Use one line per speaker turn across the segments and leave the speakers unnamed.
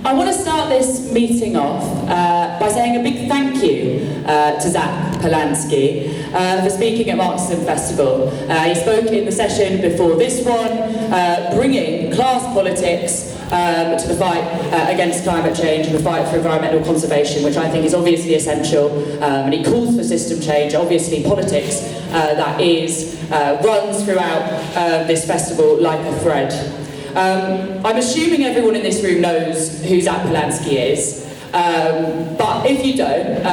I want to start this meeting off by saying a big thank you to Zach Polanski for speaking at Marxism Festival. He spoke in the session before this one, bringing class politics to the fight against climate change and the fight for environmental conservation, which I think is obviously essential, and he calls for system change. Obviously politics that runs throughout this festival like a thread. I'm assuming everyone in this room knows who Zach Polanski is, but if you don't,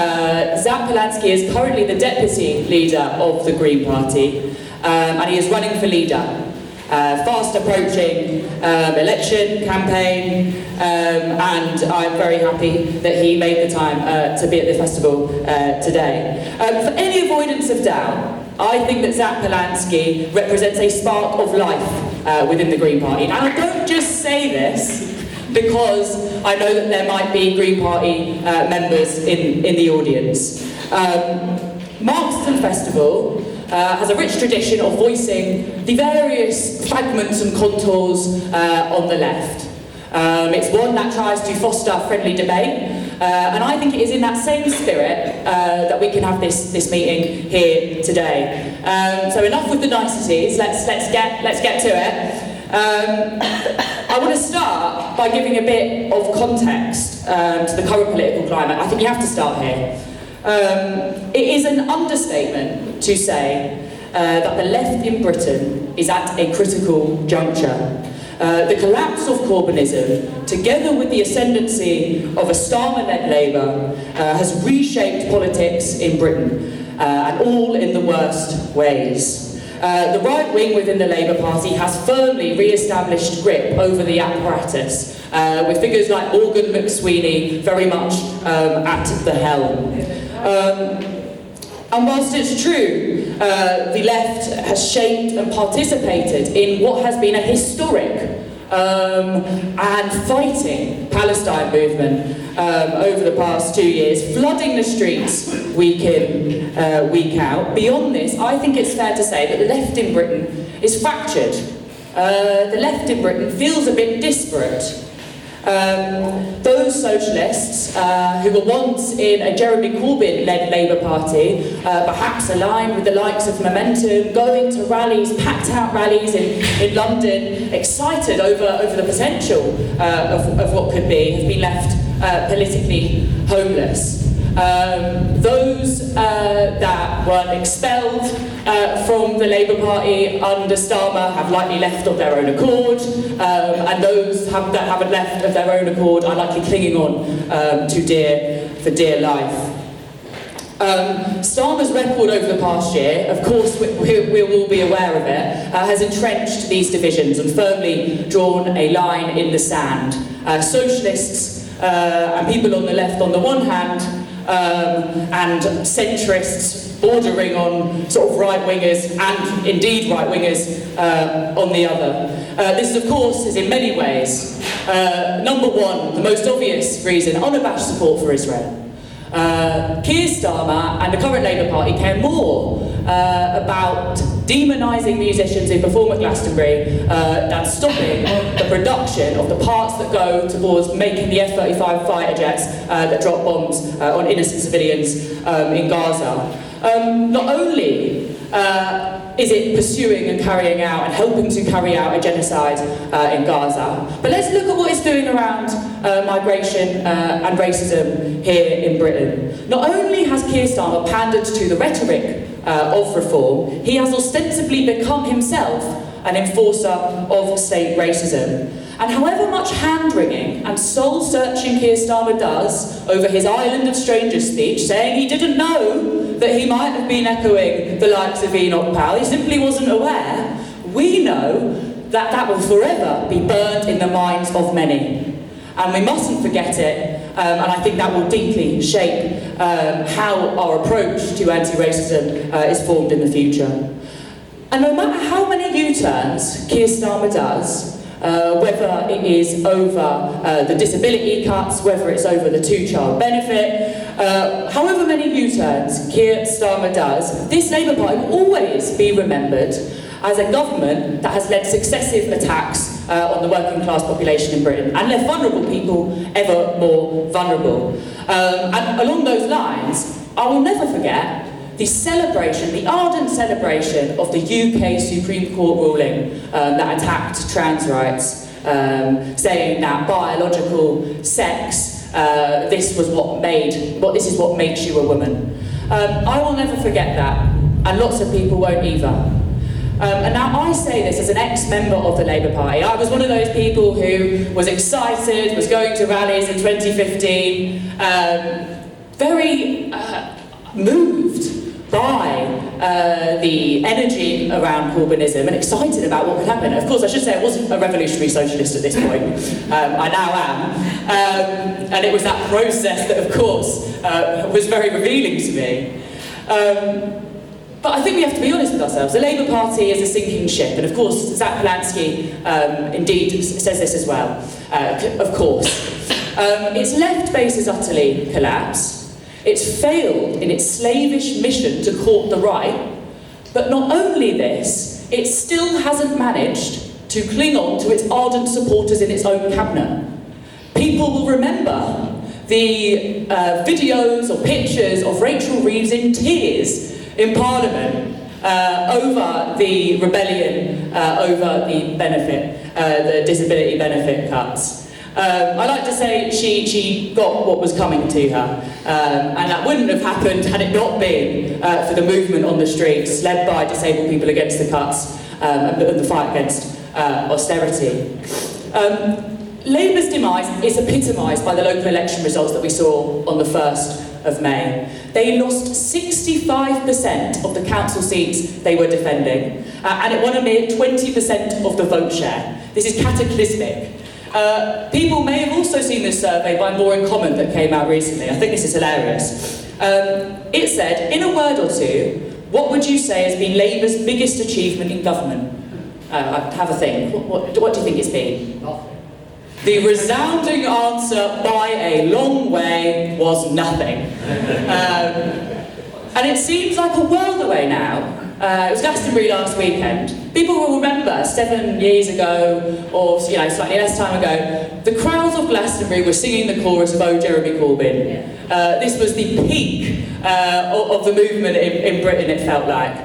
Zach Polanski is currently the deputy leader of the Green Party, and he is running for leader. Fast approaching election campaign, and I'm very happy that he made the time to be at the festival today. For any avoidance of doubt, I think that Zach Polanski represents a spark of life within the Green Party. And I don't just say this because I know that there might be Green Party members in the audience. Marxism Festival has a rich tradition of voicing the various fragments and contours on the left. It's one that tries to foster friendly debate, and I think it is in that same spirit that we can have this meeting here today. So enough with the niceties. Let's get to it. I want to start by giving a bit of context to the current political climate. I think you have to start here. It is an understatement to say that the left in Britain is at a critical juncture. The collapse of Corbynism, together with the ascendancy of a Starmer-led Labour, has reshaped politics in Britain, and all in the worst ways. The right wing within the Labour Party has firmly re-established grip over the apparatus, with figures like Morgan McSweeney very much at the helm. And whilst it's true, the left has shaped and participated in what has been a historic and fighting Palestine movement over the past 2 years, flooding the streets week in, week out. Beyond this, I think it's fair to say that the left in Britain is fractured. The left in Britain feels a bit disparate. Those socialists who were once in a Jeremy Corbyn-led Labour Party, perhaps aligned with the likes of Momentum, going to rallies, packed out rallies in London, excited over the potential of what could be, have been left politically homeless. Those that were expelled from the Labour Party under Starmer have likely left of their own accord, and those that haven't left of their own accord are likely clinging on for dear life. Starmer's record over the past year, of course we'll all be aware of it, has entrenched these divisions and firmly drawn a line in the sand. Socialists and people on the left on the one hand, and centrists bordering on sort of right-wingers and indeed right-wingers on the other. This, of course, is in many ways, number one, the most obvious reason, unabashed support for Israel. Keir Starmer and the current Labour Party care more about demonising musicians who perform at Glastonbury than stopping the production of the parts that go towards making the F-35 fighter jets that drop bombs on innocent civilians in Gaza. Not only is it pursuing and carrying out and helping to carry out a genocide in Gaza, but let's look at what it's doing around migration and racism here in Britain. Not only has Keir Starmer pandered to the rhetoric of reform, he has ostensibly become himself an enforcer of state racism. And however much hand-wringing and soul-searching Keir Starmer does over his Island of Strangers speech, saying he didn't know that he might have been echoing the likes of Enoch Powell, he simply wasn't aware, we know that that will forever be burned in the minds of many. And we mustn't forget it, and I think that will deeply shape how our approach to anti-racism is formed in the future. And no matter how many U-turns Keir Starmer does, whether it is over the disability cuts, whether it's over the two-child benefit, however many U-turns Keir Starmer does, this Labour Party will always be remembered as a government that has led successive attacks on the working class population in Britain and left vulnerable people ever more vulnerable. And along those lines, I will never forget the celebration, the ardent celebration of the UK Supreme Court ruling that attacked trans rights, saying that biological sex, this is what makes you a woman. I will never forget that, and lots of people won't either. And now I say this as an ex-member of the Labour Party. I was one of those people who was excited, was going to rallies in 2015, very moved by the energy around Corbynism and excited about what could happen. Of course, I should say I wasn't a revolutionary socialist at this point. I now am. And it was that process that, of course, was very revealing to me. But I think we have to be honest with ourselves. The Labour Party is a sinking ship, and of course, Zach Polanski indeed says this as well, of course. Its left base is utterly collapsed. It's failed in its slavish mission to court the right, but not only this, it still hasn't managed to cling on to its ardent supporters in its own cabinet. People will remember the videos or pictures of Rachel Reeves in tears in Parliament over the rebellion over the disability benefit cuts. I like to say she got what was coming to her, and that wouldn't have happened had it not been for the movement on the streets led by disabled people against the cuts and the fight against austerity. Labour's demise is epitomised by the local election results that we saw on the 1st of May. They lost 65% of the council seats they were defending, and it won a mere 20% of the vote share. This is cataclysmic. People may have also seen this survey by More in Common that came out recently. I think this is hilarious. It said, in a word or two, what would you say has been Labour's biggest achievement in government? Have a think. What do you think it's been? Nothing. The resounding answer by a long way was nothing. And it seems like a world away now. It was Glastonbury last weekend. People will remember 7 years ago, or slightly less time ago, the crowds of Glastonbury were singing the chorus of "Oh, Jeremy Corbyn." This was the peak of the movement in Britain, it felt like.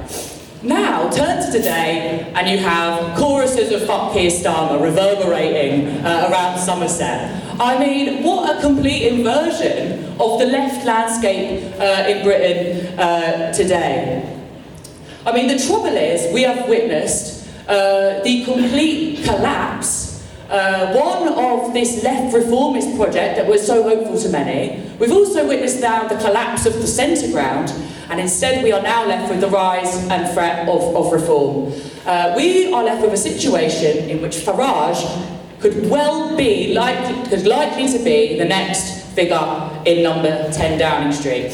Now, turn to today, and you have choruses of "Fuck Keir Starmer" reverberating around Somerset. I mean, what a complete inversion of the left landscape in Britain today. I mean, the trouble is, we have witnessed the complete collapse, one of this left reformist project that was so hopeful to many. We've also witnessed now the collapse of the centre ground, and instead we are now left with the rise and threat of reform. We are left with a situation in which Farage could likely to be the next figure in number 10 Downing Street.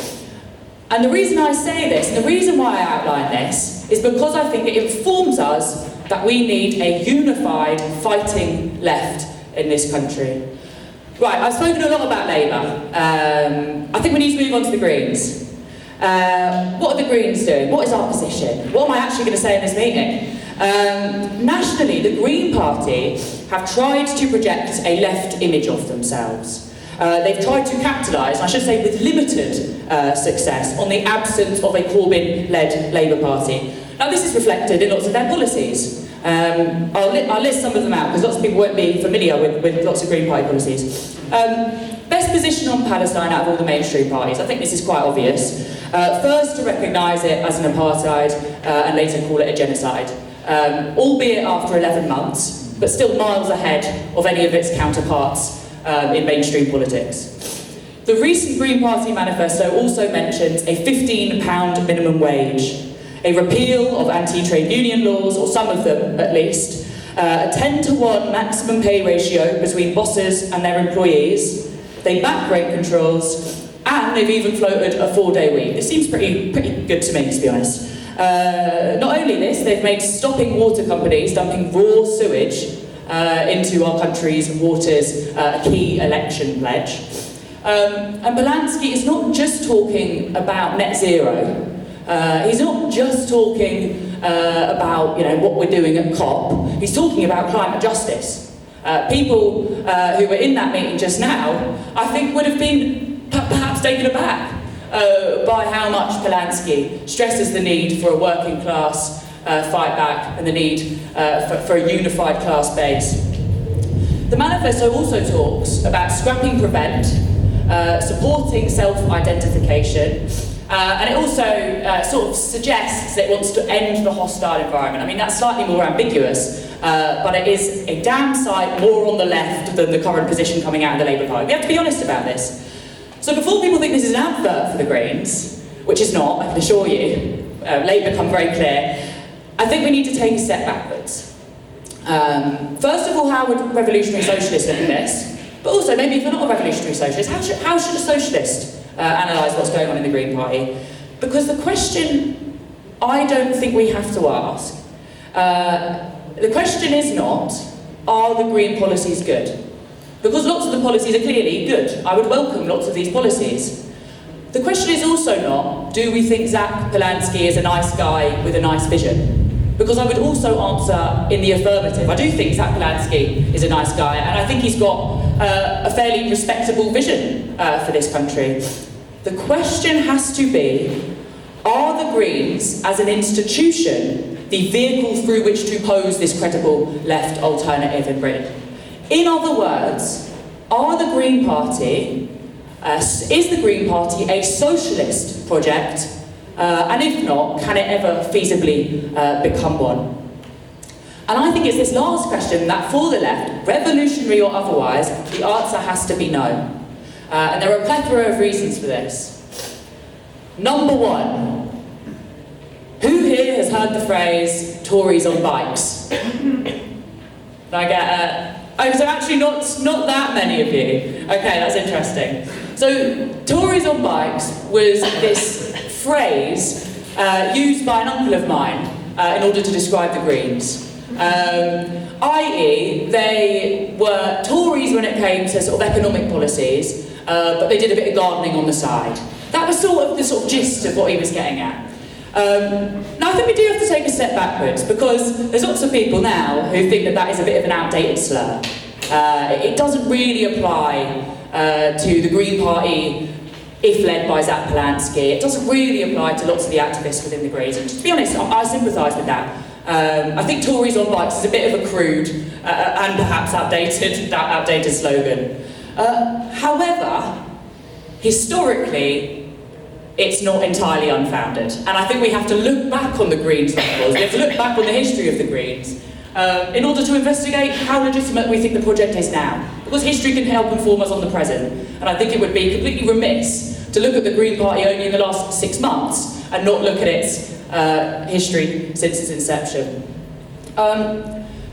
And the reason I say this, and the reason why I outline this, is because I think it informs us that we need a unified, fighting left in this country. Right, I've spoken a lot about Labour. I think we need to move on to the Greens. What are the Greens doing? What is our position? What am I actually going to say in this meeting? Nationally, the Green Party have tried to project a left image of themselves. They've tried to capitalise, I should say with limited success, on the absence of a Corbyn-led Labour Party. Now this is reflected in lots of their policies. I'll list some of them out, because lots of people won't be familiar with lots of Green Party policies. Best position on Palestine out of all the mainstream parties. I think this is quite obvious. First to recognise it as an apartheid and later call it a genocide. Albeit after 11 months, but still miles ahead of any of its counterparts in mainstream politics. The recent Green Party manifesto also mentions a £15 minimum wage, a repeal of anti-trade union laws, or some of them at least, a 10-to-1 maximum pay ratio between bosses and their employees. They back rate controls, and they've even floated a 4-day week. This seems pretty good to me, to be honest. Not only this, they've made stopping water companies dumping raw sewage into our country's waters a key election pledge. And Polanski is not just talking about net zero, He's not just talking about what we're doing at COP. He's talking about climate justice. People who were in that meeting just now, I think, would have been perhaps taken aback by how much Polanski stresses the need for a working class fight back and the need for a unified class base. The manifesto also talks about scrapping prevent, supporting self-identification, and it also sort of suggests that it wants to end the hostile environment. I mean, that's slightly more ambiguous, but it is a damn sight more on the left than the current position coming out of the Labour Party. We have to be honest about this. So before people think this is an advert for the Greens, which is not, I can assure you, Labour come very clear, I think we need to take a step backwards. First of all, how would revolutionary socialists look at this? But also, maybe if you're not a revolutionary socialist, how should a socialist analyse what's going on in the Green Party? Because the question I don't think we have to ask, the question is not, are the Green policies good? Because lots of the policies are clearly good. I would welcome lots of these policies. The question is also not, do we think Zach Polanski is a nice guy with a nice vision? Because I would also answer in the affirmative. I do think Zach Polanski is a nice guy, and I think he's got a fairly respectable vision for this country. The question has to be, are the Greens, as an institution, the vehicle through which to pose this credible left alternative in Britain? In other words, are the Green Party, is the Green Party a socialist project? And if not, can it ever feasibly become one? And I think it's this last question that for the left, revolutionary or otherwise, the answer has to be no. And there are a plethora of reasons for this. Number one, who here has heard the phrase, Tories on bikes? And I get oh, so actually not that many of you. Okay, that's interesting. So, Tories on bikes was this phrase used by an uncle of mine in order to describe the Greens. I.e., they were Tories when it came to sort of economic policies, but they did a bit of gardening on the side. That was sort of the gist of what he was getting at. Now, I think we do have to take a step backwards, because there's lots of people now who think that is a bit of an outdated slur. It doesn't really apply to the Green Party if led by Zach Polanski. It doesn't really apply to lots of the activists within the Greens. And to be honest, I sympathise with that. I think Tories on bikes is a bit of a crude and perhaps outdated slogan. However, historically, it's not entirely unfounded. And I think we have to look back on the Greens' records, we have to look back on the history of the Greens in order to investigate how legitimate we think the project is now. Because history can help inform us on the present. And I think it would be completely remiss to look at the Green Party only in the last 6 months and not look at its history since its inception.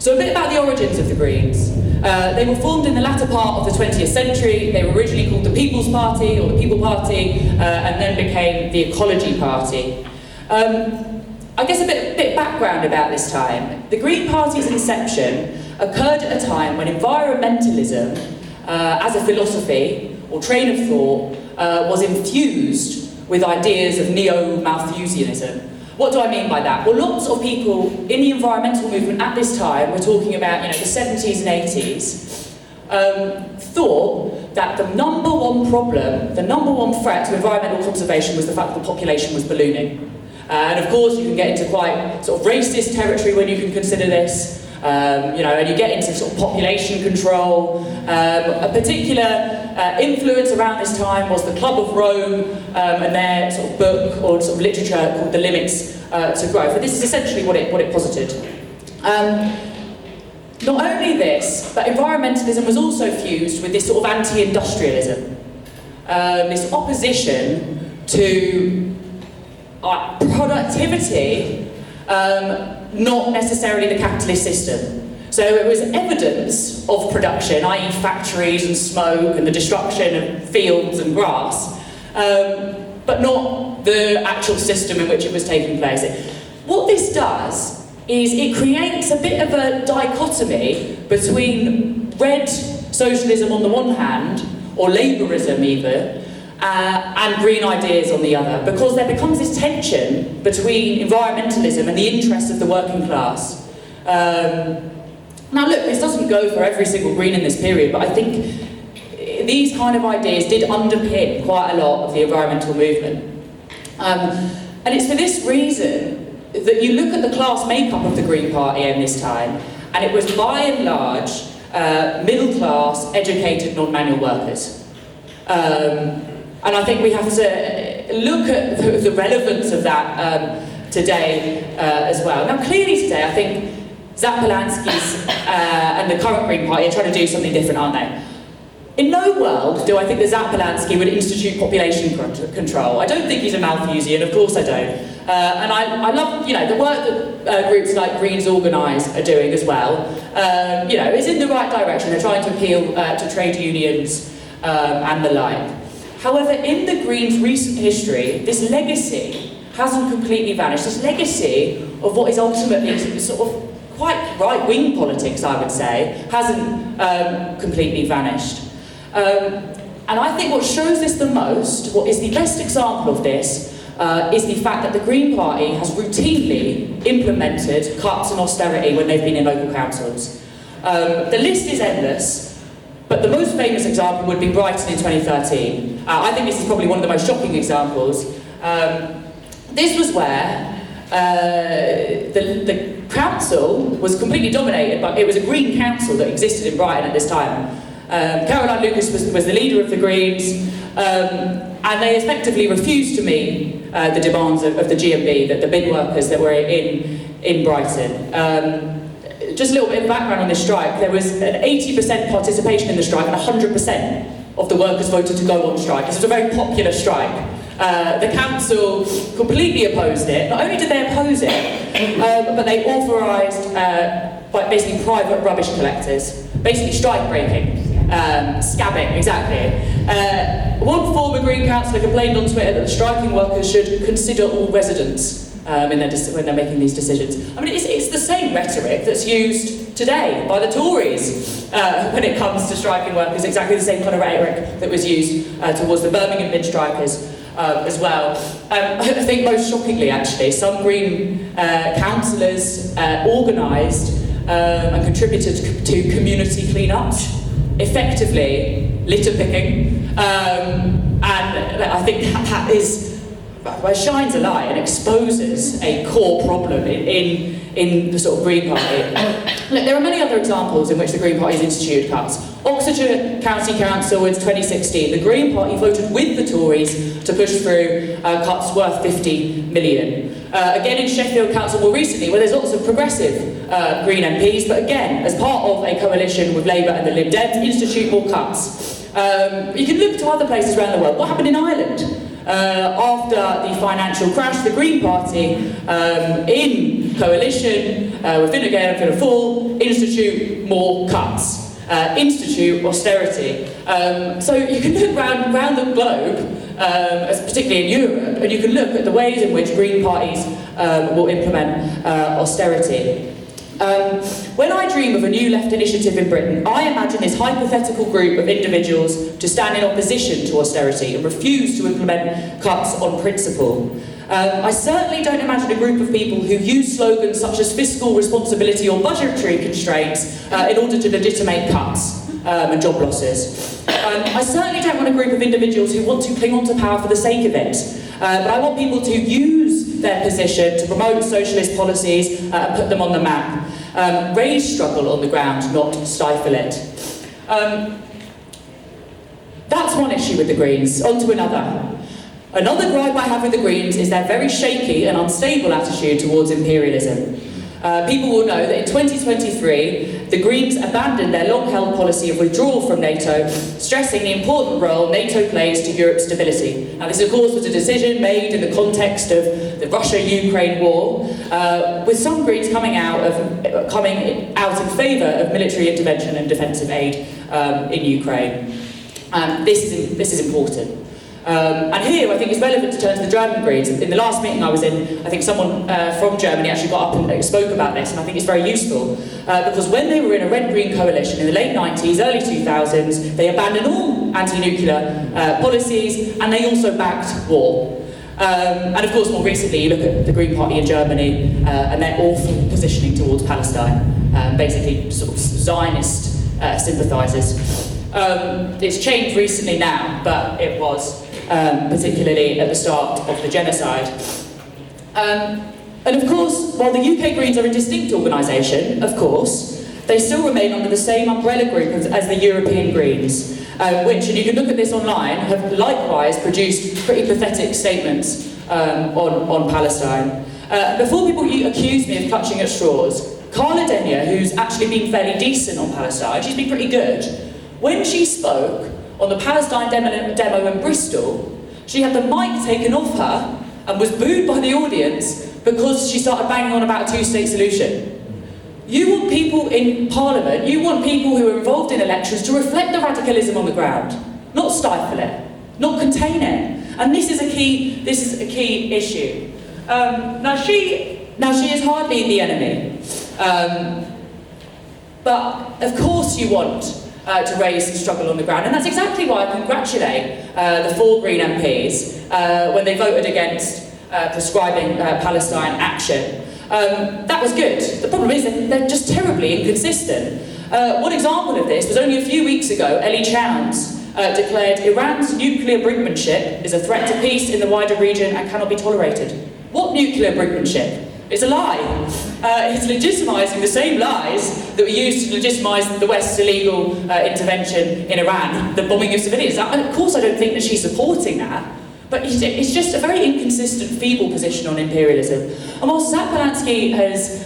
So a bit about the origins of the Greens. They were formed in the latter part of the 20th century. They were originally called the People's Party, or the People Party, and then became the Ecology Party. I guess a bit background about this time. The Green Party's inception occurred at a time when environmentalism, as a philosophy or train of thought, was infused with ideas of neo-Malthusianism. What do I mean by that? Well, lots of people in the environmental movement at this time, we're talking about the 70s and 80s, thought that the number one problem, the number one threat to environmental conservation was the fact that the population was ballooning. And of course, you can get into quite sort of racist territory when you can consider this, and you get into sort of population control. A particular influence around this time was the Club of Rome and their sort of book or sort of literature called The Limits to Growth. And this is essentially what it posited. Not only this, but environmentalism was also fused with this sort of anti-industrialism, this opposition to productivity, not necessarily the capitalist system. So it was evidence of production, i.e. factories and smoke and the destruction of fields and grass, but not the actual system in which it was taking place. What this does is it creates a bit of a dichotomy between red socialism on the one hand, or labourism even, and green ideas on the other, because there becomes this tension between environmentalism and the interests of the working class. Now look, this doesn't go for every single green in this period, but I think these kind of ideas did underpin quite a lot of the environmental movement. And it's for this reason that you look at the class makeup of the Green Party in this time, and it was by and large middle class, educated, non-manual workers. And I think we have to look at the relevance of that today as well. Now clearly today, I think Zach Polanski's and the current Green Party are trying to do something different, aren't they? In no world do I think that Zach Polanski would institute population control. I don't think he's a Malthusian, of course I don't. And I love, the work that groups like Greens Organise are doing as well. It's in the right direction. They're trying to appeal to trade unions and the like. However, in the Greens' recent history, this legacy hasn't completely vanished. This legacy of what is ultimately sort of quite right-wing politics, I would say, hasn't completely vanished. And I think what shows this the most, what is the best example of this, is the fact that the Green Party has routinely implemented cuts and austerity when they've been in local councils. The list is endless, but the most famous example would be Brighton in 2013. I think this is probably one of the most shocking examples. This was where the council was completely dominated, but it was a Green council that existed in Brighton at this time. Caroline Lucas was the leader of the Greens, and they effectively refused to meet the demands of the GMB, the bin workers that were in Brighton. Just a little bit of background on this strike. There was an 80% participation in the strike and 100% of the workers voted to go on strike. This was a very popular strike. The council completely opposed it. Not only did they oppose it, but they authorised basically private rubbish collectors, basically strike breaking. Scabbing, exactly. One former Green councillor complained on Twitter that the striking workers should consider all residents when they're making these decisions. I mean, it's the same rhetoric that's used today by the Tories when it comes to striking workers, exactly the same kind of rhetoric that was used towards the Birmingham bin strikers as well. I think most shockingly, actually, some Green councillors organised and contributed to community clean-ups, effectively litter picking, and I think that shines a light and exposes a core problem in the sort of Green Party. Look, there are many other examples in which the Green Party has instituted cuts. Oxfordshire County Council in 2016, the Green Party voted with the Tories to push through cuts worth 50 million. Again in Sheffield Council more recently, where there's lots of progressive Green MPs, but again, as part of a coalition with Labour and the Lib Dems, institute more cuts. You can look to other places around the world. What happened in Ireland? After the financial crash, the Green Party, in coalition with Fine Gael and Fianna Fáil, institute more cuts, institute austerity. So you can look around the globe, particularly in Europe, and you can look at the ways in which Green parties will implement austerity. When I dream of a new left initiative in Britain, I imagine this hypothetical group of individuals to stand in opposition to austerity and refuse to implement cuts on principle. I certainly don't imagine a group of people who use slogans such as fiscal responsibility or budgetary constraints in order to legitimate cuts and job losses. I certainly don't want a group of individuals who want to cling on to power for the sake of it. But I want people to use their position to promote socialist policies and put them on the map. Raise struggle on the ground, not stifle it. That's one issue with the Greens. On to another. Another gripe I have with the Greens is their very shaky and unstable attitude towards imperialism. People will know that in 2023, the Greens abandoned their long-held policy of withdrawal from NATO, stressing the important role NATO plays to Europe's stability. Now, this, of course, was a decision made in the context of the Russia-Ukraine war, with some Greens coming out in favour of military intervention and defensive aid in Ukraine. This is important. And here, I think it's relevant to turn to the German Greens. In the last meeting I was in, I think someone from Germany actually got up and spoke about this, and I think it's very useful. Because when they were in a red-green coalition in the late 90s, early 2000s, they abandoned all anti-nuclear policies, and they also backed war. And of course, more recently, you look at the Green Party in Germany, and their awful positioning towards Palestine, basically sort of Zionist sympathisers. It's changed recently now, but it was particularly at the start of the genocide. And of course, while the UK Greens are a distinct organisation, of course, they still remain under the same umbrella group as the European Greens, which, and you can look at this online, have likewise produced pretty pathetic statements on Palestine. Before people accuse me of clutching at straws, Carla Denyer, who's actually been fairly decent on Palestine, she's been pretty good. When she spoke on the Palestine demo in Bristol, she had the mic taken off her and was booed by the audience because she started banging on about a two-state solution. You want people in Parliament, you want people who are involved in elections to reflect the radicalism on the ground, not stifle it, not contain it. And this is a key issue. Now she is hardly the enemy, but of course you want to raise the struggle on the ground, and that's exactly why I congratulate the 4 Green MPs when they voted against prescribing Palestine action. That was good. The problem is that they're just terribly inconsistent. One example of this was only a few weeks ago, Ellie Chowns declared Iran's nuclear brinkmanship is a threat to peace in the wider region and cannot be tolerated. What nuclear brinkmanship? It's a lie. It's legitimising the same lies that were used to legitimise the West's illegal intervention in Iran, the bombing of civilians. Of course I don't think that she's supporting that, but it's just a very inconsistent, feeble position on imperialism. And whilst Zach Polansky has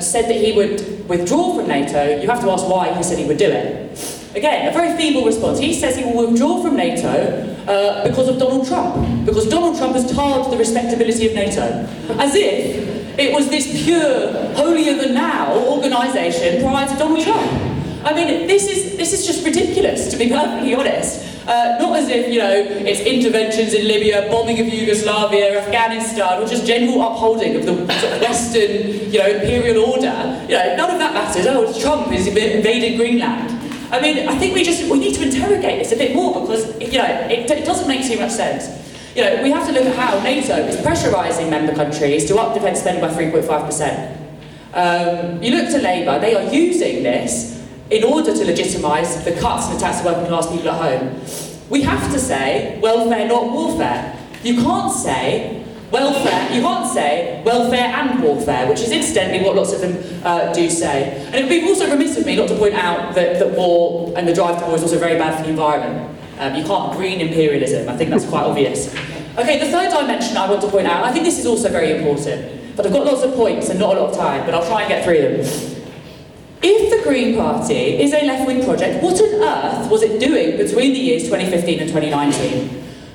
said that he would withdraw from NATO, you have to ask why he said he would do it. Again, a very feeble response. He says he will withdraw from NATO because of Donald Trump. Because Donald Trump has tarred the respectability of NATO. As if it was this pure, holier-than-thou organisation prior to Donald Trump. I mean, this is just ridiculous, to be perfectly honest. Not as if, it's interventions in Libya, bombing of Yugoslavia, Afghanistan, or just general upholding of the sort of Western, imperial order. None of that matters. Oh, Trump has invaded Greenland. I mean, I think we need to interrogate this a bit more because, it doesn't make too much sense. We have to look at how NATO is pressurising member countries to up defence spending by 3.5%. You look to Labour, they are using this in order to legitimise the cuts and attacks to working class people at home. We have to say welfare, not warfare. You can't say welfare and warfare, which is incidentally what lots of them do say. And it would be also remiss of me not to point out that war and the drive to war is also very bad for the environment. You can't green imperialism, I think that's quite obvious. Okay, the third dimension I want to point out, I think this is also very important, but I've got lots of points and not a lot of time, but I'll try and get through them. If the Green Party is a left-wing project, what on earth was it doing between the years 2015 and 2019?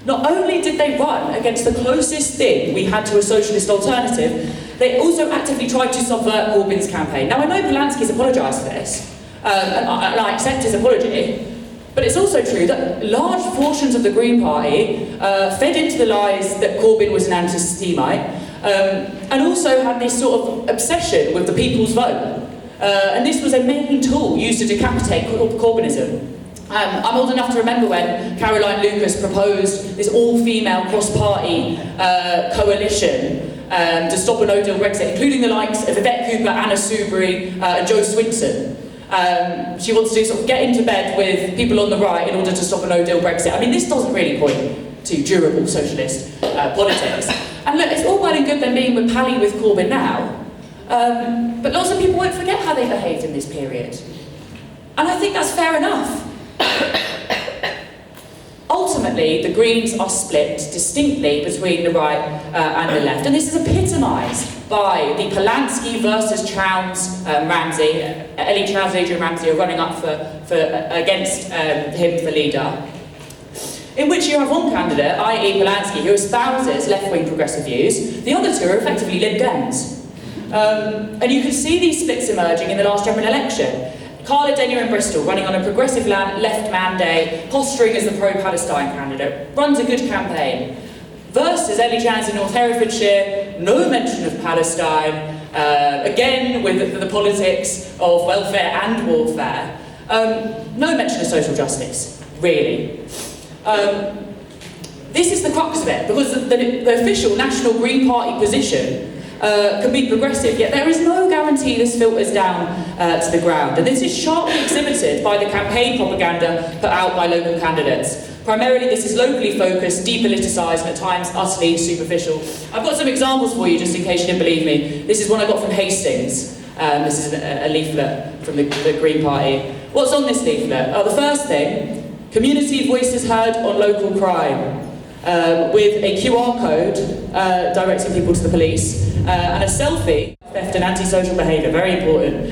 Not only did they run against the closest thing we had to a socialist alternative, they also actively tried to subvert Corbyn's campaign. Now, I know Polansky's apologised for this, and I accept his apology, but it's also true that large portions of the Green Party fed into the lies that Corbyn was an anti-Semite, and also had this sort of obsession with the people's vote. And this was a main tool used to decapitate Corbynism. I'm old enough to remember when Caroline Lucas proposed this all-female cross-party coalition to stop a no-deal Brexit, including the likes of Yvette Cooper, Anna Soubry, and Jo Swinson. She wants to sort of get into bed with people on the right in order to stop a no-deal Brexit. I mean, this doesn't really point to durable socialist politics. And look, it's all well and good them being with pally with Corbyn now, but lots of people won't forget how they behaved in this period. And I think that's fair enough. Ultimately, the Greens are split distinctly between the right and the left, and this is epitomised by the Polansky versus Chowns Ramsey. Ellie Chowns and Adrian Ramsey are running up against him for leader, in which you have one candidate, i.e. Polansky, who espouses left-wing progressive views. The other two are effectively Lib Dems. And you can see these splits emerging in the last general election. Carla Denyer in Bristol, running on a progressive left mandate, posturing as the pro-Palestine candidate, runs a good campaign. Versus Ellie Chance in North Herefordshire, no mention of Palestine, again with the politics of welfare and warfare, no mention of social justice, really. This is the crux of it, because the official National Green Party position can be progressive, yet there is no guarantee this filters down to the ground. And this is sharply exhibited by the campaign propaganda put out by local candidates. Primarily, this is locally focused, depoliticised, and at times utterly superficial. I've got some examples for you, just in case you didn't believe me. This is one I got from Hastings. This is a leaflet from the Green Party. What's on this leaflet? The first thing, community voices heard on local crime, with a QR code directing people to the police, and a selfie, theft and antisocial behaviour, very important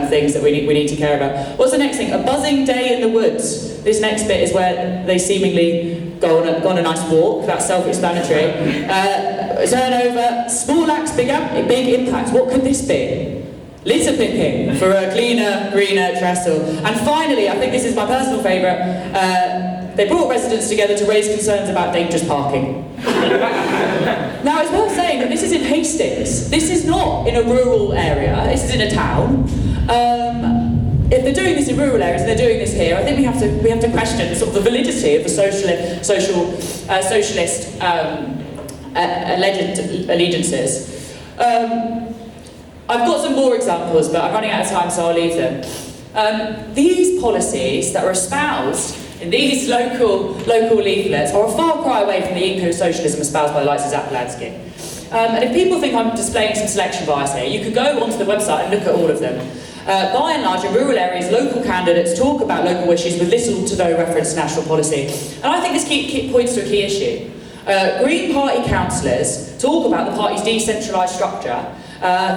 things that we need to care about. What's the next thing? A buzzing day in the woods. This next bit is where they seemingly go on a nice walk. That's self-explanatory. Turnover, small acts, big impacts. What could this be? Litter picking for a cleaner, greener trestle. And finally, I think this is my personal favourite, they brought residents together to raise concerns about dangerous parking. Now, it's worth saying that this is in Hastings. This is not in a rural area, this is in a town. If they're doing this in rural areas and they're doing this here, I think we have to question sort of the validity of the socialist allegiances. I've got some more examples, but I'm running out of time, so I'll leave them. These policies that are espoused in these local leaflets are a far cry away from the eco-socialism espoused by the likes of Zach Polanski. And if people think I'm displaying some selection bias here, you could go onto the website and look at all of them. By and large, in rural areas, local candidates talk about local issues with little to no reference to national policy. And I think this points to a key issue. Green Party councillors talk about the party's decentralised structure,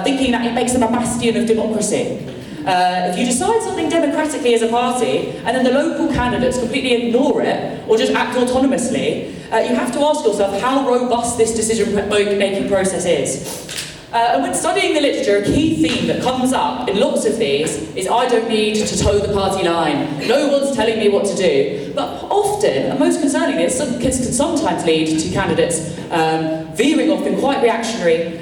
thinking that it makes them a bastion of democracy. If you decide something democratically as a party, and then the local candidates completely ignore it, or just act autonomously, you have to ask yourself how robust this decision-making process is. And when studying the literature, a key theme that comes up in lots of these is I don't need to toe the party line. No one's telling me what to do. But often, and most concerningly, this can sometimes lead to candidates veering off in quite reactionary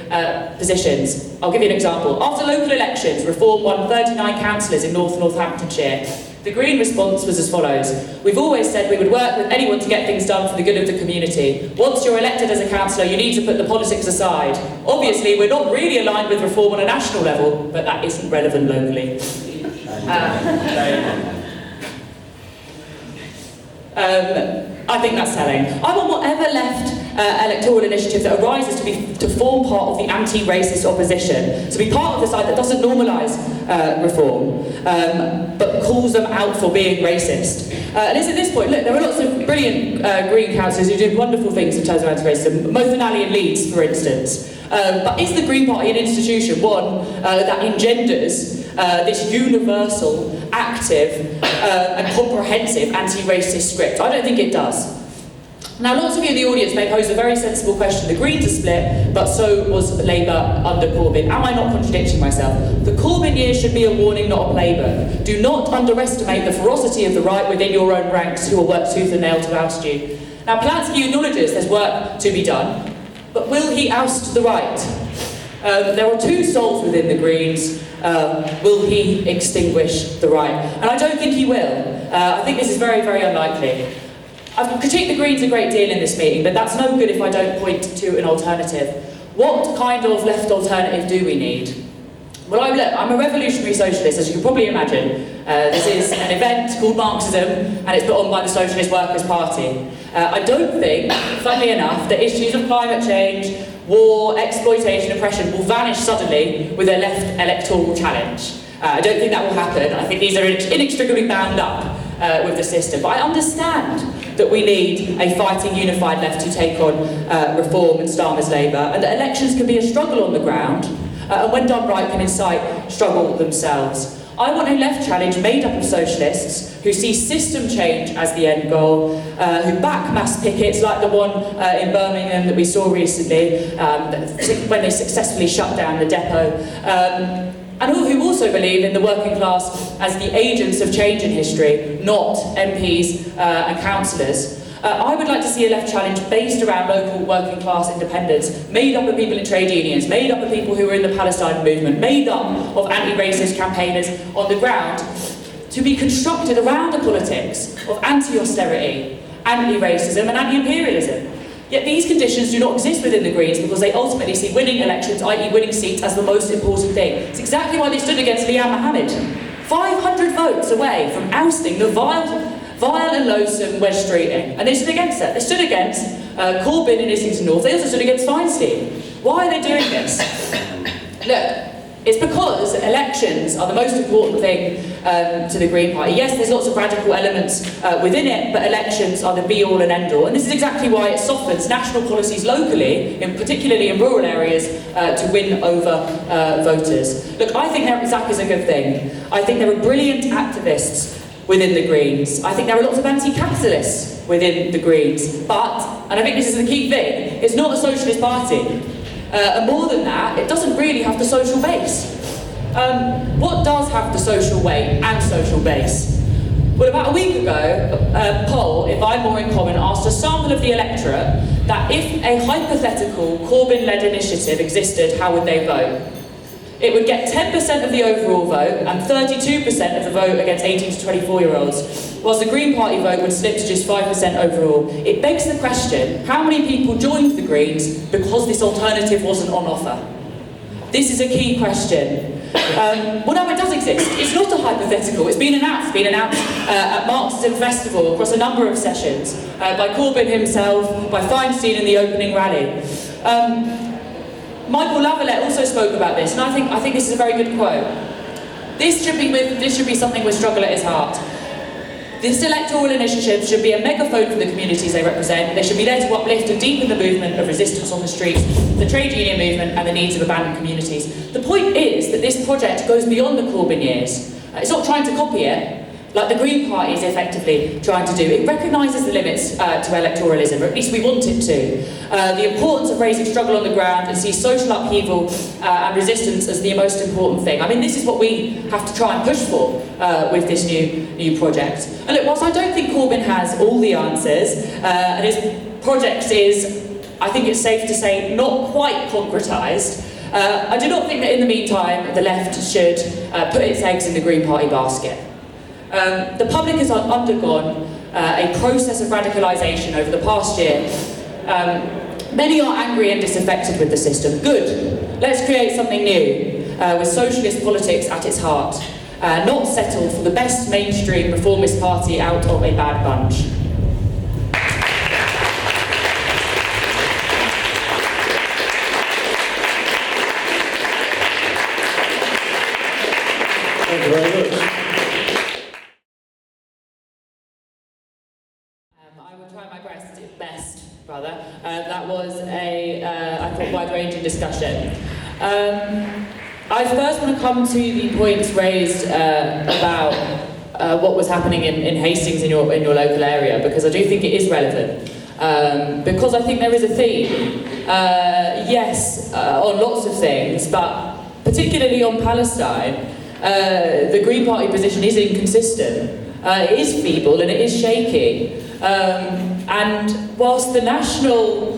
positions. I'll give you an example. After local elections, Reform won 39 councillors in Northamptonshire. The Green response was as follows. We've always said we would work with anyone to get things done for the good of the community. Once you're elected as a councillor, you need to put the politics aside. Obviously, we're not really aligned with Reform on a national level, but that isn't relevant locally. I think that's telling. I want whatever left electoral initiative that arises to form part of the anti-racist opposition, to be part of the side that doesn't normalise reform, but calls them out for being racist. And it's at this point, look, there are lots of brilliant Green councillors who do wonderful things in terms of anti-racism, Mothan Ali in Leeds, for instance. But is the Green Party an institution, one, that engenders this universal, active and comprehensive anti-racist script? I don't think it does. Now, lots of you in the audience may pose a very sensible question. The Greens are split, but so was Labour under Corbyn. Am I not contradicting myself? The Corbyn years should be a warning, not a playbook. Do not underestimate the ferocity of the right within your own ranks, who will work tooth and nail to oust you. Now, Polanski acknowledges there's work to be done, but will he oust the right? There are two souls within the Greens. Will he extinguish the right? And I don't think he will. I think this is very, very unlikely. I've critiqued the Greens a great deal in this meeting, but that's no good if I don't point to an alternative. What kind of left alternative do we need? Well, I'm a revolutionary socialist, as you can probably imagine. This is an event called Marxism, and it's put on by the Socialist Workers' Party. I don't think, funnily enough, that issues of climate change, war, exploitation, oppression will vanish suddenly with a left electoral challenge. I don't think that will happen. I think these are inextricably bound up with the system. But I understand that we need a fighting, unified left to take on Reform and Starmer's Labour, and that elections can be a struggle on the ground, and when done right can incite struggle themselves. I want a left challenge made up of socialists who see system change as the end goal, who back mass pickets like the one in Birmingham that we saw recently, when they successfully shut down the depot. and who also believe in the working class as the agents of change in history, not MPs and councillors. I would like to see a left challenge based around local working class independence, made up of people in trade unions, made up of people who were in the Palestine movement, made up of anti-racist campaigners on the ground, to be constructed around the politics of anti-austerity, anti-racism and anti-imperialism. Yet these conditions do not exist within the Greens because they ultimately see winning elections, i.e. winning seats, as the most important thing. It's exactly why they stood against Liam Mohammed. 500 votes away from ousting the vile and loathsome Wedge Streeting. And they stood against that. They stood against Corbyn in Islington North. They also stood against Feinstein. Why are they doing this? Look, it's because elections are the most important thing to the Green Party. Yes, there's lots of radical elements within it, but elections are the be-all and end-all. And this is exactly why it softens national policies locally, particularly in rural areas, to win over voters. Look, I think Zach is a good thing. I think there are brilliant activists within the Greens. I think there are lots of anti-capitalists within the Greens. But, and I think this is the key thing, it's not a socialist party. And more than that, it doesn't really have the social base. What does have the social weight and social base? Well, about a week ago, a poll, If I'm More in Common, asked a sample of the electorate that if a hypothetical Corbyn-led initiative existed, how would they vote? It would get 10% of the overall vote and 32% of the vote against 18 to 24-year-olds, whilst the Green Party vote would slip to just 5% overall. It begs the question, how many people joined the Greens because this alternative wasn't on offer? This is a key question. Well, no, it does exist. It's not a hypothetical. It's been announced at Marxism Festival across a number of sessions by Corbyn himself, by Feinstein in the opening rally. Michael Lavalette also spoke about this, and I think this is a very good quote. This should be something with struggle at its heart. This electoral initiative should be a megaphone for the communities they represent. They should be there to uplift and deepen the movement of resistance on the streets, the trade union movement and the needs of abandoned communities. The point is that this project goes beyond the Corbyn years. It's not trying to copy it, like the Green Party is effectively trying to do. It recognises the limits to electoralism, or at least we want it to. The importance of raising struggle on the ground and sees social upheaval and resistance as the most important thing. I mean, this is what we have to try and push for with this new project. And look, whilst I don't think Corbyn has all the answers, and his project is, I think it's safe to say, not quite concretised, I do not think that in the meantime the left should put its eggs in the Green Party basket. The public has undergone a process of radicalisation over the past year. Many are angry and disaffected with the system. Good. Let's create something new, with socialist politics at its heart, not settle for the best mainstream reformist party out of a bad bunch.
Thank you very much.
I will try my best, rather. That was I thought, wide-ranging discussion. I first want to come to the points raised about what was happening in Hastings in your local area, because I do think it is relevant. Because I think there is a theme, yes, on lots of things, but particularly on Palestine, the Green Party position is inconsistent. It is feeble and it is shaky. And whilst the national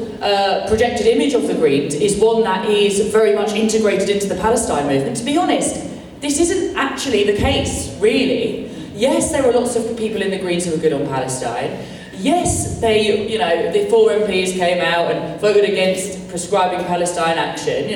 projected image of the Greens is one that is very much integrated into the Palestine movement, to be honest, this isn't actually the case, really. Yes, there were lots of people in the Greens who were good on Palestine. Yes, the 4 MPs came out and voted against prescribing Palestine action,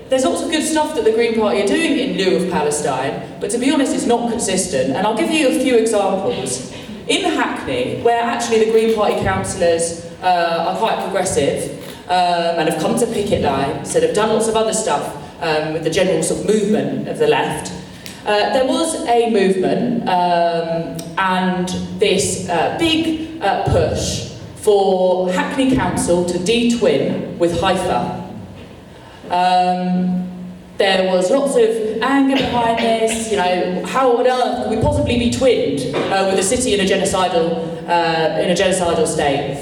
There's lots of good stuff that the Green Party are doing in lieu of Palestine, but to be honest, it's not consistent. And I'll give you a few examples. In Hackney, where actually the Green Party councillors are quite progressive and have come to picket line, so they've done lots of other stuff with the general sort of movement of the left, there was a movement and this big push for Hackney Council to de-twin with Haifa. There was lots of anger behind this, how on earth could we possibly be twinned with a city in a genocidal state?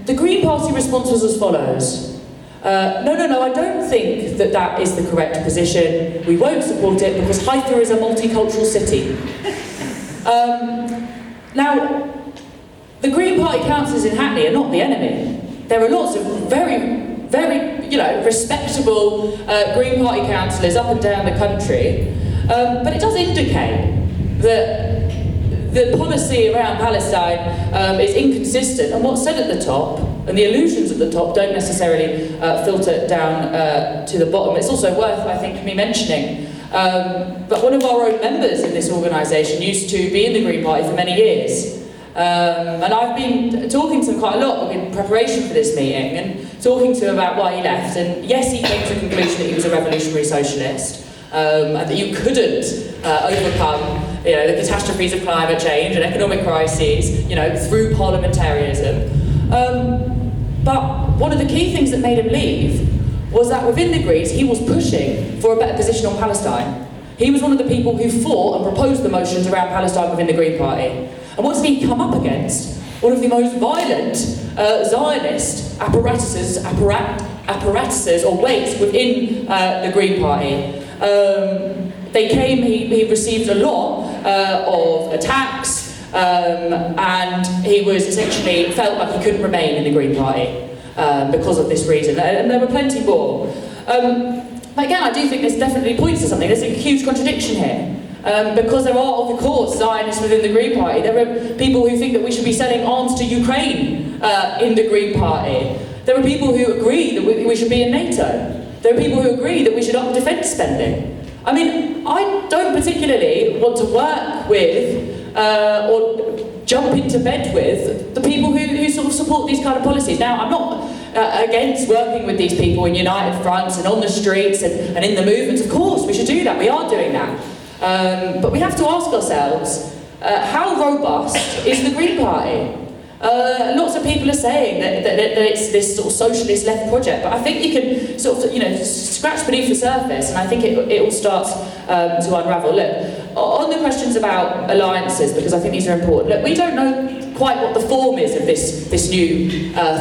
The Green Party response was as follows. No, I don't think that that is the correct position. We won't support it because Haifa is a multicultural city. Now, the Green Party councillors in Hackney are not the enemy. There are lots of very, respectable Green Party councillors up and down the country, but it does indicate that the policy around Palestine is inconsistent, and what's said at the top, and the illusions at the top, don't necessarily filter down to the bottom. It's also worth, I think, me mentioning, but one of our own members in this organisation used to be in the Green Party for many years. And I've been talking to him quite a lot in preparation for this meeting, and talking to him about why he left. And yes, he came to the conclusion that he was a revolutionary socialist, and that you couldn't overcome the catastrophes of climate change and economic crises, through parliamentarism. But one of the key things that made him leave was that within the Greens, he was pushing for a better position on Palestine. He was one of the people who fought and proposed the motions around Palestine within the Green Party. And what did he come up against? One of the most violent Zionist apparatuses or weights within the Green Party. He received a lot of attacks, and he was essentially felt like he couldn't remain in the Green Party because of this reason. And there were plenty more. But again, I do think this definitely points to something. There's a huge contradiction here. Because there are, of course, Zionists within the Green Party. There are people who think that we should be selling arms to Ukraine in the Green Party. There are people who agree that we should be in NATO. There are people who agree that we should up defence spending. I mean, I don't particularly want to work with or jump into bed with the people who sort of support these kind of policies. Now, I'm not against working with these people in United Fronts and on the streets and in the movements. Of course, we should do that. We are doing that. But we have to ask ourselves, how robust is the Green Party? Lots of people are saying that it's this sort of socialist left project, but I think you can sort of, scratch beneath the surface, and I think it all starts to unravel. Look, on the questions about alliances, because I think these are important, look, we don't know quite what the form is of this new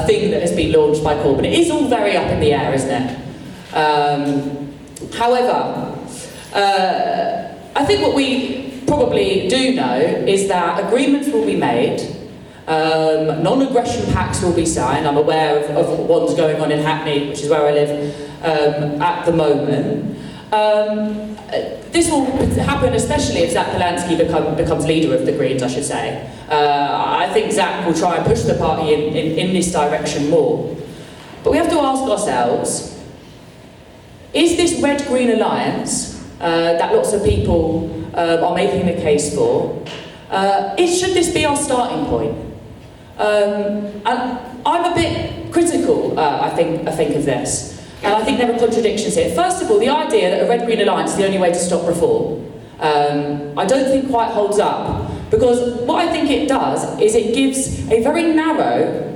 thing that has been launched by Corbyn. It is all very up in the air, isn't it? However, I think what we probably do know is that agreements will be made, non-aggression pacts will be signed. I'm aware of ones going on in Hackney, which is where I live at the moment. This will happen especially if Zach Polanski becomes leader of the Greens, I should say. I think Zach will try and push the party in this direction more. But we have to ask ourselves, is this red-green alliance that lots of people are making the case for, should this be our starting point? And I'm a bit critical, I think of this. And I think there are contradictions here. First of all, the idea that a red-green alliance is the only way to stop reform, I don't think quite holds up. Because what I think it does is it gives a very narrow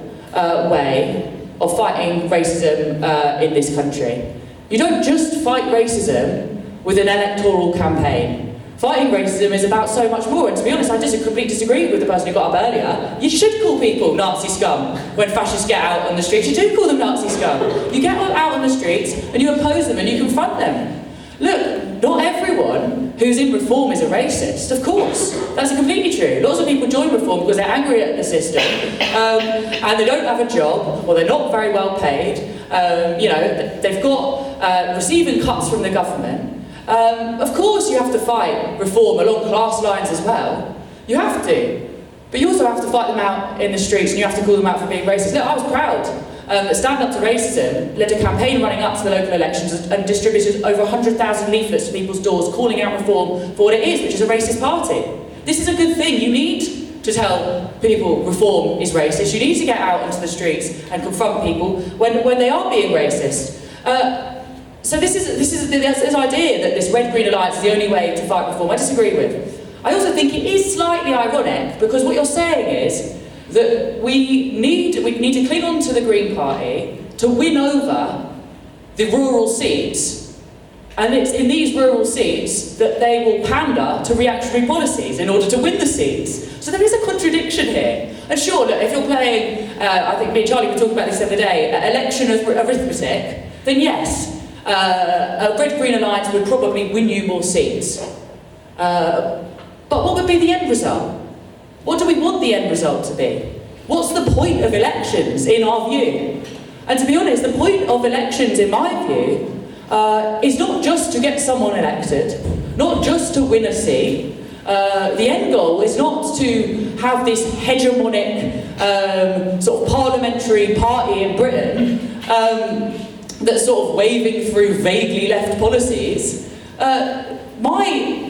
way of fighting racism in this country. You don't just fight racism with an electoral campaign. Fighting racism is about so much more, and to be honest, I completely disagree with the person who got up earlier. You should call people Nazi scum when fascists get out on the streets. You do call them Nazi scum. You get out on the streets and you oppose them and you confront them. Look, not everyone who's in reform is a racist, of course. That's completely true. Lots of people join reform because they're angry at the system, and they don't have a job, or they're not very well paid. They've got receiving cuts from the government. Of course you have to fight reform along class lines as well. You have to. But you also have to fight them out in the streets, and you have to call them out for being racist. Look, I was proud that Stand Up to Racism led a campaign running up to the local elections and distributed over 100,000 leaflets to people's doors calling out reform for what it is, which is a racist party. This is a good thing. You need to tell people reform is racist. You need to get out into the streets and confront people when they are being racist. So this idea that this red-green alliance is the only way to fight reform, I disagree with. I also think it is slightly ironic, because what you're saying is that we need to cling on to the Green Party to win over the rural seats And it's in these rural seats that they will pander to reactionary policies in order to win the seats. So there is a contradiction here. And sure, look, if you're playing, I think me and Charlie were talking about this the other day, election arithmetic, then yes, a red-green alliance would probably win you more seats. But what would be the end result? What do we want the end result to be? What's the point of elections in our view? And to be honest, the point of elections in my view is not just to get someone elected, not just to win a seat. The end goal is not to have this hegemonic sort of parliamentary party in Britain that's sort of waving through vaguely left policies. My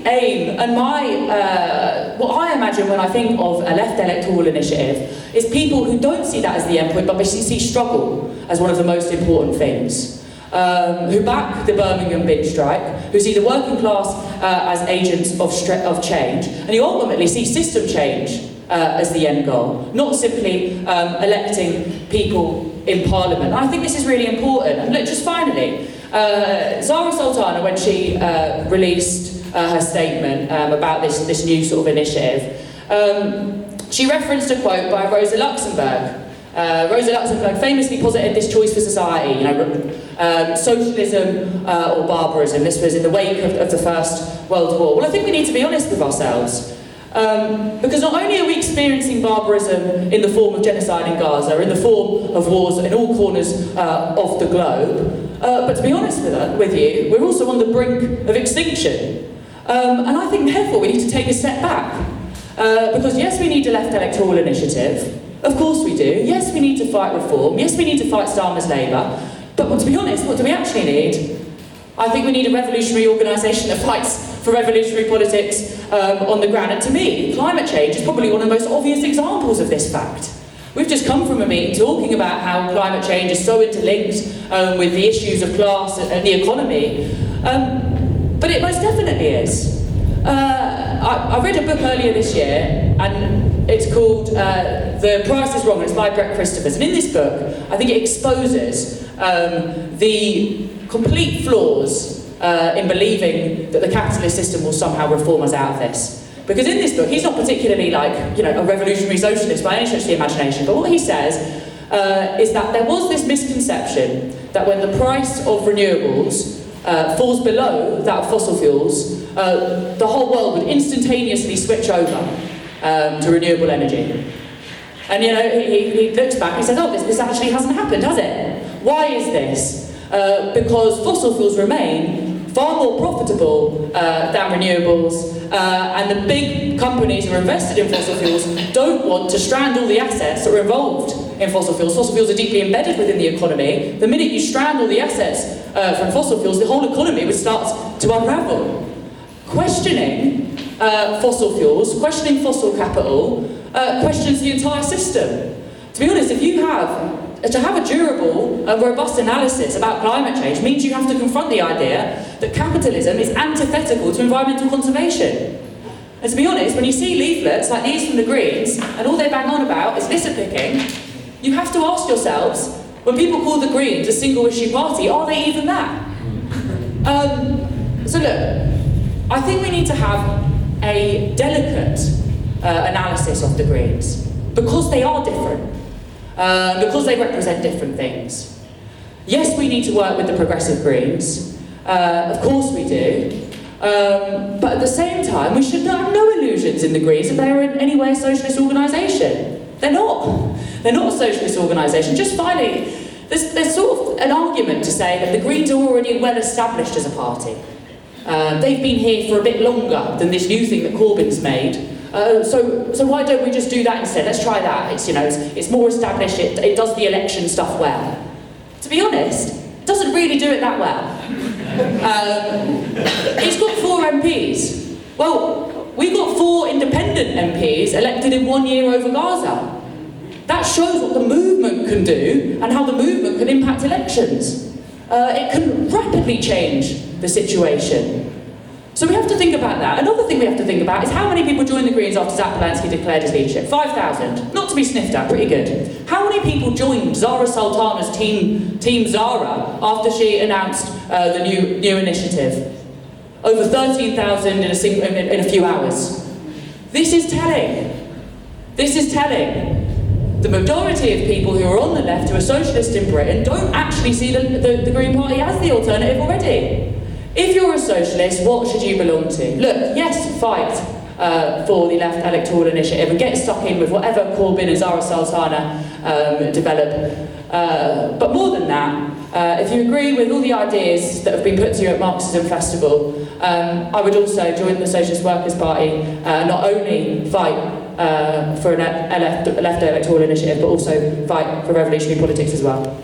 aim and what I imagine when I think of a left electoral initiative is people who don't see that as the end point, but basically see struggle as one of the most important things. Who back the Birmingham bin strike, who see the working class as agents of change, and who ultimately see system change as the end goal, not simply electing people in Parliament. And I think this is really important. And look, just finally, Zara Sultana, when she released her statement about this new sort of initiative, she referenced a quote by Rosa Luxemburg. Rosa Luxemburg famously posited this choice for society, socialism or barbarism. This was in the wake of the First World War. Well, I think we need to be honest with ourselves. Because not only are we experiencing barbarism in the form of genocide in Gaza, in the form of wars in all corners of the globe, but to be honest with you, we're also on the brink of extinction. And I think therefore we need to take a step back. Because yes, we need a left electoral initiative. Of course we do. Yes, we need to fight reform. Yes, we need to fight Starmer's Labour. But to be honest, what do we actually need? I think we need a revolutionary organisation that fights for revolutionary politics on the ground. And to me, climate change is probably one of the most obvious examples of this fact. We've just come from a meeting talking about how climate change is so interlinked with the issues of class and the economy. But it most definitely is. I read a book earlier this year, and it's called The Price is Wrong, and it's by Brett Christophers. And in this book, I think it exposes the complete flaws in believing that the capitalist system will somehow reform us out of this. Because in this book, he's not particularly like, a revolutionary socialist by any stretch of the imagination, but what he says is that there was this misconception that when the price of renewables falls below that of fossil fuels, the whole world would instantaneously switch over to renewable energy. And he looks back and he says, oh, this actually hasn't happened, has it? Why is this? Because fossil fuels remain far more profitable than renewables, and the big companies who are invested in fossil fuels don't want to strand all the assets that are involved in fossil fuels. Fossil fuels are deeply embedded within the economy. The minute you strand all the assets from fossil fuels, the whole economy would start to unravel. Questioning fossil fuels, questioning fossil capital, questions the entire system. To be honest, if you to have a durable and robust analysis about climate change means you have to confront the idea that capitalism is antithetical to environmental conservation. And to be honest, when you see leaflets like these from the Greens, and all they bang on about is litter picking, you have to ask yourselves, when people call the Greens a single-issue party, are they even that? So look, I think we need to have a delicate analysis of the Greens, because they are different. Because they represent different things. Yes, we need to work with the progressive Greens. Of course we do. But at the same time, we should have no illusions in the Greens that they're in any way a socialist organisation. They're not. They're not a socialist organisation. Just finally, there's sort of an argument to say that the Greens are already well established as a party. They've been here for a bit longer than this new thing that Corbyn's made. So why don't we just do that instead? Let's try that. It's more established. It does the election stuff well. To be honest, it doesn't really do it that well. It's got 4 MPs. Well, we got 4 independent MPs elected in 1 year over Gaza. That shows what the movement can do and how the movement can impact elections. It can rapidly change the situation. So we have to think about that. Another thing we have to think about is how many people joined the Greens after Zach Polansky declared his leadership. 5,000. Not to be sniffed at, pretty good. How many people joined Zara Sultana's Team Zara after she announced the new initiative? Over 13,000 in a few hours. This is telling. This is telling. The majority of people who are on the left, who are socialist in Britain, don't actually see the Green Party as the alternative already. If you're a socialist, what should you belong to? Look, yes, fight for the left electoral initiative and get stuck in with whatever Corbyn and Zara Sultana develop. But more than that, if you agree with all the ideas that have been put to you at Marxism Festival, I would also join the Socialist Workers' Party, not only fight for a left electoral initiative, but also fight for revolutionary politics as well.